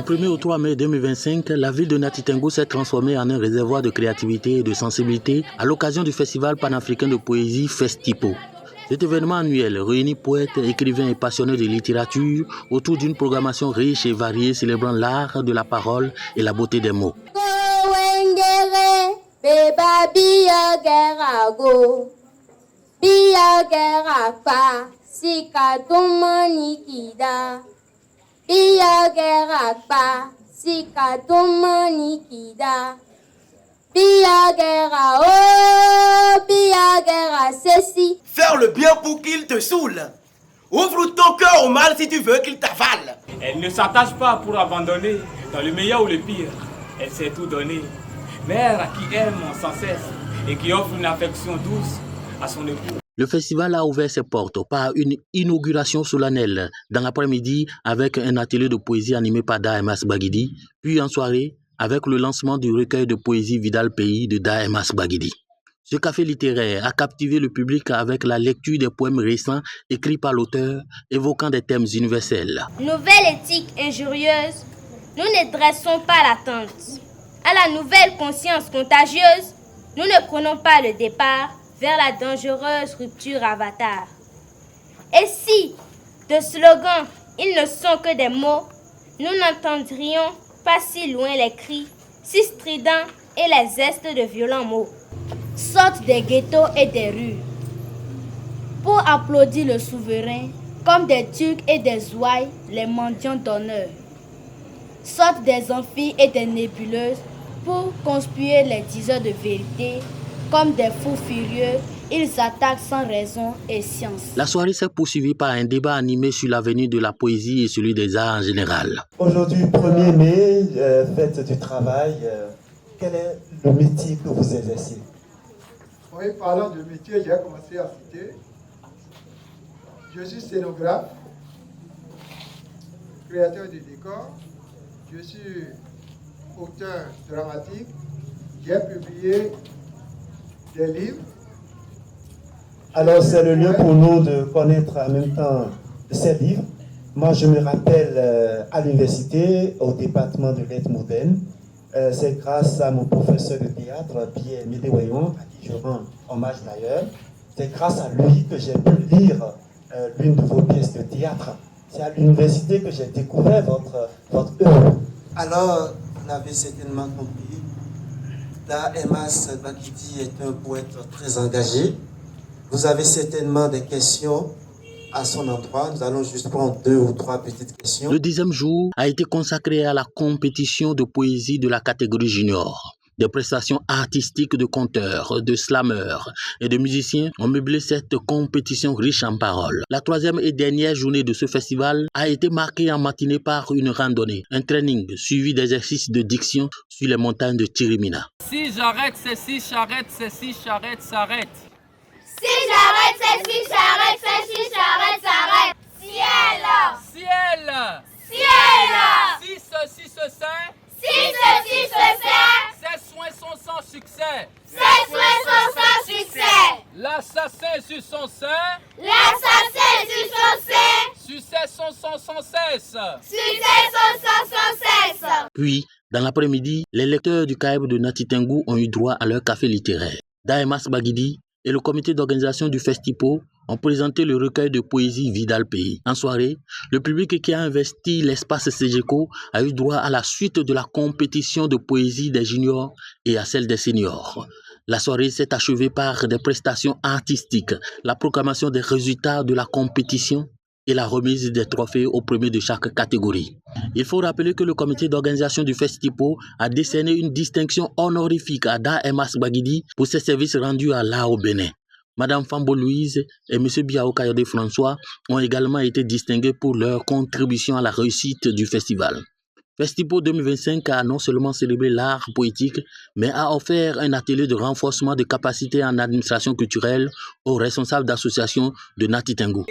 1er au 3 mai 2025, la ville de Nati Tengu s'est transformée en un réservoir de créativité et de sensibilité à l'occasion du festival panafricain de poésie Festipo. Cet événement annuel réunit poètes, écrivains et passionnés de littérature autour d'une programmation riche et variée célébrant l'art de la parole et la beauté des mots. Faire le bien pour qu'il te saoule. Ouvre ton cœur au mal si tu veux qu'il t'avale. Elle ne s'attache pas pour abandonner, dans le meilleur ou le pire. Elle sait tout donner. Mère qui aime sans cesse et qui offre une affection douce à son époux. Le festival a ouvert ses portes par une inauguration solennelle dans l'après-midi avec un atelier de poésie animé par Daemas Baguidi, puis en soirée avec le lancement du recueil de poésie Vidal Pays de Daemas Baguidi. Ce café littéraire a captivé le public avec la lecture des poèmes récents écrits par l'auteur, évoquant des thèmes universels. Nouvelle éthique injurieuse, nous ne dressons pas l'attente. À la nouvelle conscience contagieuse, nous ne prenons pas le départ vers la dangereuse rupture avatar. Et si, de slogans, ils ne sont que des mots, nous n'entendrions pas si loin les cris, si stridents et les zestes de violents mots. Sortent des ghettos et des rues pour applaudir le souverain, comme des turcs et des ouailles, les mendiants d'honneur. Sortent des amphis et des nébuleuses pour conspuer les diseurs de vérité, comme des fous furieux, ils attaquent sans raison et science. La soirée s'est poursuivie par un débat animé sur l'avenir de la poésie et celui des arts en général. Aujourd'hui, 1er mai, fête du travail, quel est le métier que vous exercez? Oui, parlant de métier, j'ai commencé à citer. Je suis scénographe, créateur de décors, je suis auteur dramatique, j'ai publié des livres. Alors c'est le lieu pour nous de connaître en même temps ces livres. Moi je me rappelle à l'université, au département de lettres modernes, c'est grâce à mon professeur de théâtre, Pierre Médéwayon, à qui je rends hommage d'ailleurs. C'est grâce à lui que j'ai pu lire l'une de vos pièces de théâtre. C'est à l'université que j'ai découvert votre œuvre. Alors, vous l'avez certainement compris, Daemas Baguidi est un poète très engagé. Vous avez certainement des questions à son endroit. Nous allons juste prendre 2 ou 3 petites questions. Le 10e jour a été consacré à la compétition de poésie de la catégorie junior. Des prestations artistiques de conteurs, de slameurs et de musiciens ont meublé cette compétition riche en paroles. La 3e et dernière journée de ce festival a été marquée en matinée par une randonnée, un training suivi d'exercices de diction sur les montagnes de Tirimina. Si j'arrête, c'est si j'arrête, c'est si j'arrête, s'arrête. Si j'arrête, c'est si j'arrête, c'est si j'arrête, s'arrête. Ciel! Ciel! Ciel! Si ceci se sait, Si ceci se fait, ses soins sont sans succès. ces soins sont sans succès. L'assassin sur son sein, L'assassin sur son sein, succès son sang sans cesse. succès sans cesse. Puis, dans l'après-midi, les lecteurs du CAEB de Nati Tengu ont eu droit à leur café littéraire. Daemas Baguidi et le comité d'organisation du Festipo ont présenté le recueil de poésie Vidal Pays. En soirée, le public qui a investi l'espace CGECO a eu droit à la suite de la compétition de poésie des juniors et à celle des seniors. La soirée s'est achevée par des prestations artistiques, la proclamation des résultats de la compétition et la remise des trophées au premier de chaque catégorie. Il faut rappeler que le comité d'organisation du Festipo a décerné une distinction honorifique à Daemas Baguidi pour ses services rendus à l'art au Bénin. Madame Fambo Louise et M. Biao Kayode François ont également été distingués pour leur contribution à la réussite du festival. Festipo 2025 a non seulement célébré l'art poétique, mais a offert un atelier de renforcement de capacités en administration culturelle aux responsables d'associations de Nati Tengu.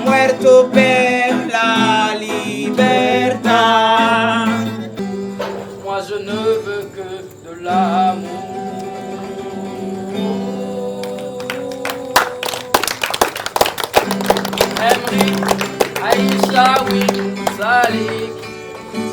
Muerto per la libertà. Moi je ne veux que Malawi.